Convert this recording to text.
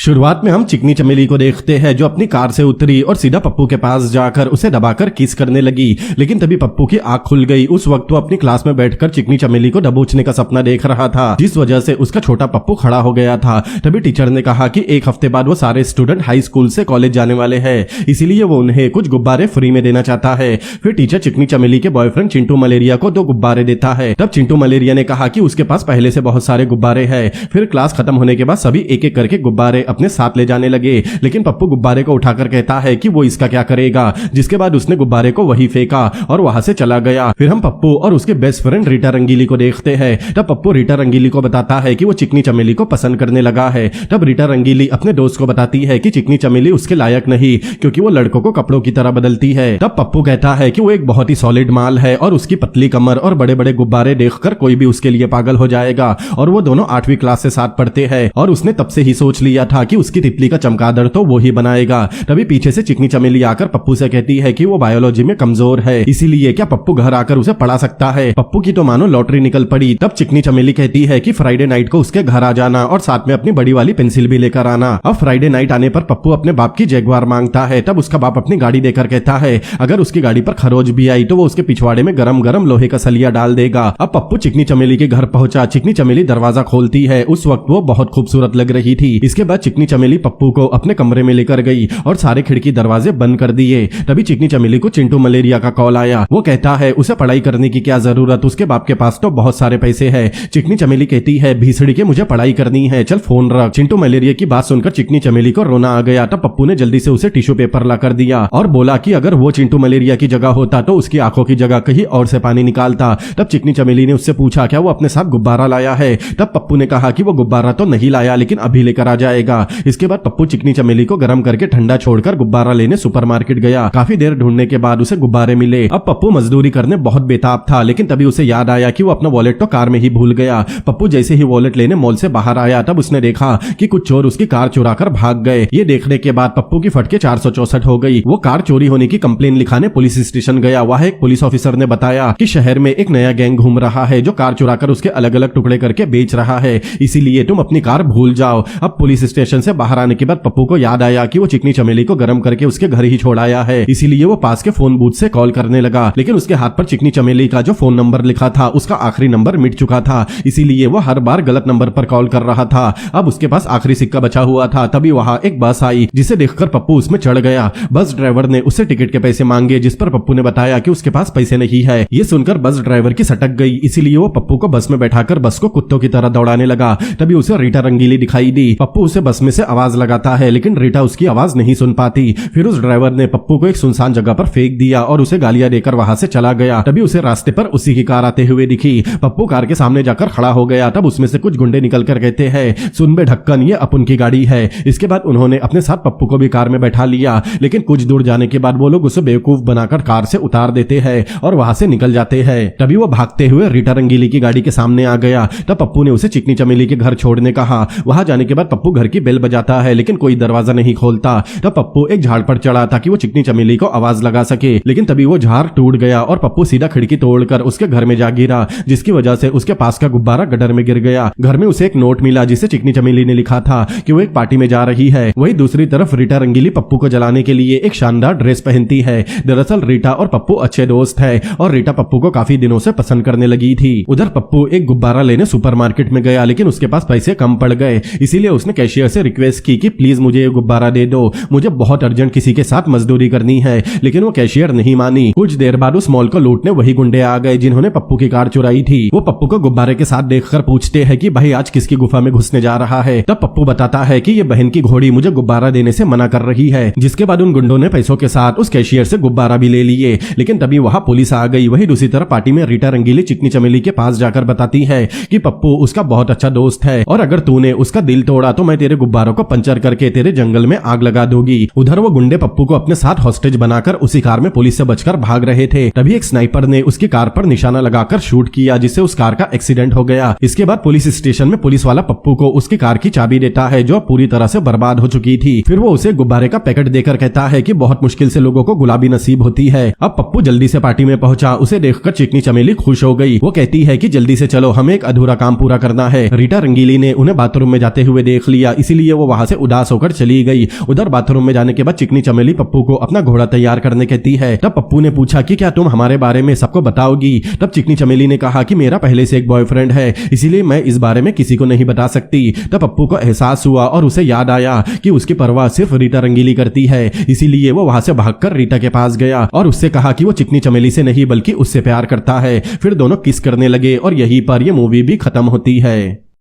शुरुआत में हम चिकनी चमेली को देखते हैं जो अपनी कार से उतरी और सीधा पप्पू के पास जाकर उसे दबाकर किस करने लगी। लेकिन तभी पप्पू की आंख खुल गई। उस वक्त वो अपनी क्लास में बैठकर चिकनी चमेली को दबोचने का सपना देख रहा था, जिस वजह से उसका छोटा पप्पू खड़ा हो गया था। तभी टीचर ने कहा कि एक हफ्ते बाद वो सारे स्टूडेंट हाई स्कूल से कॉलेज जाने वाले हैं, इसीलिए वो उन्हें कुछ गुब्बारे फ्री में देना चाहता है। फिर टीचर चिकनी चमेली के बॉयफ्रेंड चिंटू मलेरिया को 2 गुब्बारे देता है। तब चिंटू मलेरिया ने कहा कि उसके पास पहले से बहुत सारे गुब्बारे हैं। फिर क्लास खत्म होने के बाद सभी एक एक करके गुब्बारे अपने साथ ले जाने लगे, लेकिन पप्पू गुब्बारे को उठाकर कहता है कि वो इसका क्या करेगा, जिसके बाद उसने गुब्बारे को वही फेंका और वहां से चला गया। फिर हम पप्पू और उसके बेस्ट फ्रेंड रीटा रंगीली को देखते हैं। तब पप्पू रीटा रंगीली को बताता है कि वो चिकनी चमेली को पसंद करने लगा है। तब रीटा रंगीली अपने दोस्त को बताती है कि चिकनी चमेली उसके लायक नहीं, क्योंकि वो लड़कों को कपड़ों की तरह बदलती है। तब पप्पू कहता है कि वो एक बहुत ही सॉलिड माल है और उसकी पतली कमर और बड़े बड़े गुब्बारे देखकर कोई भी उसके लिए पागल हो जाएगा। और वो दोनों 8वीं क्लास से साथ पढ़ते हैं और उसने तब से ही सोच लिया था कि उसकी तितली का चमगादड़ तो वो ही बनाएगा। तभी पीछे से चिकनी चमेली आकर पप्पू से कहती है कि वो बायोलॉजी में कमजोर है, इसीलिए क्या पप्पू घर आकर उसे पढ़ा सकता है। पप्पू की तो मानो लॉटरी निकल पड़ी। तब चिकनी चमेली कहती है कि फ्राइडे नाइट को उसके घर आ जाना और साथ में अपनी बड़ी वाली पेंसिल भी लेकर आना। अब फ्राइडे नाइट आने पर पप्पू अपने बाप की जैगवार मांगता है। तब उसका बाप अपनी गाड़ी देकर कहता है अगर उसकी गाड़ी पर खरोच भी आई तो वो उसके पिछवाड़े में गरम गरम लोहे का सलिया डाल देगा। अब पप्पू चिकनी चमेली के घर पहुंचा। चिकनी चमेली दरवाजा खोलती है। उस वक्त वो बहुत खूबसूरत लग रही थी। इसके बाद चिकनी चमेली पप्पू को अपने कमरे में लेकर गई और सारे खिड़की दरवाजे बंद कर दिए। तभी चिकनी चमेली को चिंटू मलेरिया का कॉल आया। वो कहता है उसे पढ़ाई करने की क्या जरूरत, उसके बाप के पास तो बहुत सारे पैसे हैं। चिकनी चमेली कहती है भीसड़ी के मुझे पढ़ाई करनी है, चल फोन रख। चिंटू मलेरिया की बात सुनकर चिकनी चमेली को रोना आ गया। तब पप्पू ने जल्दी से उसे टिश्यू पेपर ला कर दिया और बोला कि अगर वो चिंटू मलेरिया की जगह होता तो उसकी आंखों की जगह कहीं और से पानी निकालता। तब चिकनी चमेली ने उससे पूछा क्या वो अपने साथ गुब्बारा लाया है। तब पप्पू ने कहा कि वो गुब्बारा तो नहीं लाया, लेकिन अभी लेकर आ जाएगा। इसके बाद पप्पू चिकनी चमेली को गर्म करके ठंडा छोड़कर गुब्बारा लेने सुपरमार्केट गया। काफी देर ढूंढने के बाद उसे गुब्बारे मिले। अब पप्पू मजदूरी करने बहुत बेताब था, लेकिन तभी उसे याद आया कि वो अपना वॉलेट तो कार में ही भूल गया। पप्पू जैसे ही वॉलेट लेने मॉल से बाहर आया तब उसने देखा कि कुछ चोर उसकी कार चुराकर भाग गए। ये देखने के बाद पप्पू की फटके 464 हो गई। वो कार चोरी होने की कंप्लेन लिखाने पुलिस स्टेशन गया। वहां एक पुलिस ऑफिसर ने बताया कि शहर में एक नया गैंग घूम रहा है जो कार चुराकर उसके अलग अलग टुकड़े करके बेच रहा है, इसीलिए तुम अपनी कार भूल जाओ। अब पुलिस स्टेशन से बाहर आने के बाद पप्पू को याद आया कि वो चिकनी चमेली को गर्म करके उसके घर ही छोड़ आया है, इसीलिए वो पास के फोन बूथ से कॉल करने लगा। लेकिन उसके हाथ पर चिकनी चमेली का जो फोन नंबर लिखा था उसका आखिरी नंबर मिट चुका था, इसीलिए वो हर बार गलत नंबर पर कॉल कर रहा था। अब उसके पास आखिरी सिक्का बचा हुआ था। तभी वहां एक बस आई जिसे देखकर पप्पू उसमें चढ़ गया। बस ड्राइवर ने उससे टिकट के पैसे मांगे, जिस पर पप्पू ने बताया कि उसके पास पैसे नहीं है। ये सुनकर बस ड्राइवर की सटक गई, इसीलिए वो पप्पू को बस में बैठाकर बस को कुत्तों की तरह दौड़ाने लगा। तभी उसे रीटा रंगीली दिखाई दी। पप्पू उसे बस में से आवाज लगाता है, लेकिन रीटा उसकी आवाज नहीं सुन पाती। फिर उस ड्राइवर ने पप्पू को एक सुनसान जगह पर फेंक दिया और उसे गालियां देकर वहां से चला गया। तभी उसे रास्ते पर उसी की कार आते हुए दिखी। पप्पू कार के सामने जाकर खड़ा हो गया। तब उसमें से कुछ गुंडे निकलकर कहते हैं सुन बे ढक्कन, ये अपन की गाड़ी है। इसके बाद उन्होंने अपने साथ पप्पू को भी कार में बैठा लिया, लेकिन कुछ दूर जाने के बाद वो लोग उसे बेवकूफ बनाकर कार से उतार देते हैं और वहां से निकल जाते हैं। तभी वो भागते हुए रीटा रंगीली की गाड़ी के सामने आ गया। तब पप्पू ने उसे चिकनी चमेली के घर छोड़ने कहा। वहां जाने के बाद पप्पू घर की बेल बजाता है, लेकिन कोई दरवाजा नहीं खोलता। तब पप्पू एक झाड़ पर चढ़ा ताकि वो चिकनी चमेली को आवाज लगा सके, लेकिन तभी वो झाड़ टूट गया और पप्पू सीधा खिड़की तोड़कर उसके घर में जा गिरा, जिसकी वजह से उसके पास का गुब्बारा गटर में गिर गया। घर में उसे एक नोट मिला जिसे चिकनी चमेली ने लिखा था कि वो एक पार्टी में जा रही है। वही दूसरी तरफ रीटा रंगीली पप्पू को जलाने के लिए एक शानदार ड्रेस पहनती है। दरअसल रीटा और पप्पू अच्छे दोस्त है और रीटा पप्पू को काफी दिनों से पसंद करने लगी थी। उधर पप्पू एक गुब्बारा लेने सुपरमार्केट में गया, लेकिन उसके पास पैसे कम पड़ गए, इसीलिए उसने कैशियर से रिक्वेस्ट की कि प्लीज मुझे ये गुब्बारा दे दो, मुझे बहुत अर्जेंट किसी के साथ मजदूरी करनी है। लेकिन वो कैशियर नहीं मानी। कुछ देर बाद उस मॉल को लूटने वही गुंडे आ गए जिन्होंने पप्पू की कार चुराई थी। वो पप्पू को गुब्बारे के साथ देखकर पूछते हैं कि भाई आज किसकी गुफा में घुसने जा रहा है। तब पप्पू बताता है कि ये बहन की घोड़ी मुझे गुब्बारा देने से मना कर रही है, जिसके बाद उन गुंडों ने पैसों के साथ उस कैशियर से गुब्बारा भी ले लिए। लेकिन तभी वहां पुलिस आ गई। वही दूसरी तरफ पार्टी में रीटा रंगीली चिकनी चमेली के पास जाकर बताती है कि पप्पू उसका बहुत अच्छा दोस्त है और अगर तूने उसका दिल तोड़ा तो मैं तेरे गुब्बारों को पंचर करके तेरे जंगल में आग लगा दूंगी। उधर वो गुंडे पप्पू को अपने साथ हॉस्टेज बनाकर उसी कार में पुलिस से बचकर भाग रहे थे। तभी एक स्नाइपर ने उसकी कार पर निशाना लगाकर शूट किया, जिससे उस कार का एक्सीडेंट हो गया। इसके बाद पुलिस स्टेशन में पुलिस वाला पप्पू को उसकी कार की चाबी देता है जो पूरी तरह से बर्बाद हो चुकी थी। फिर वो उसे गुब्बारे का पैकेट देकर कहता है कि बहुत मुश्किल से लोगों को गुलाबी नसीब होती है। अब पप्पू जल्दी से पार्टी में पहुंचा। उसे देखकर चिकनी चमेली खुश हो गई। वो कहती है कि जल्दी से चलो, हमें एक अधूरा काम पूरा करना है। रीटा रंगीली ने उन्हें बाथरूम में जाते हुए देख लिया, इसीलिए इसीलिए वो वहां से उदास होकर चली गई। उधर बाथरूम में जाने के बाद चिकनी चमेली पप्पू को अपना घोड़ा तैयार करने कहती है। तब पप्पू ने पूछा कि क्या तुम हमारे बारे में सबको बताओगी? तब चिकनी चमेली ने कहा कि मेरा पहले से एक बॉयफ्रेंड है, इसीलिए मैं इस बारे में किसी को नहीं बता सकती। तब पप्पू को एहसास हुआ और उसे याद आया कि उसकी परवाह सिर्फ रीटा रंगीली करती है, इसीलिए वो वहां से भागकर रीटा के पास गया और उससे कहा कि वो चिकनी चमेली से नहीं बल्कि उससे प्यार करता है। फिर दोनों किस करने लगे और यहीं पर ये मूवी भी खत्म होती है।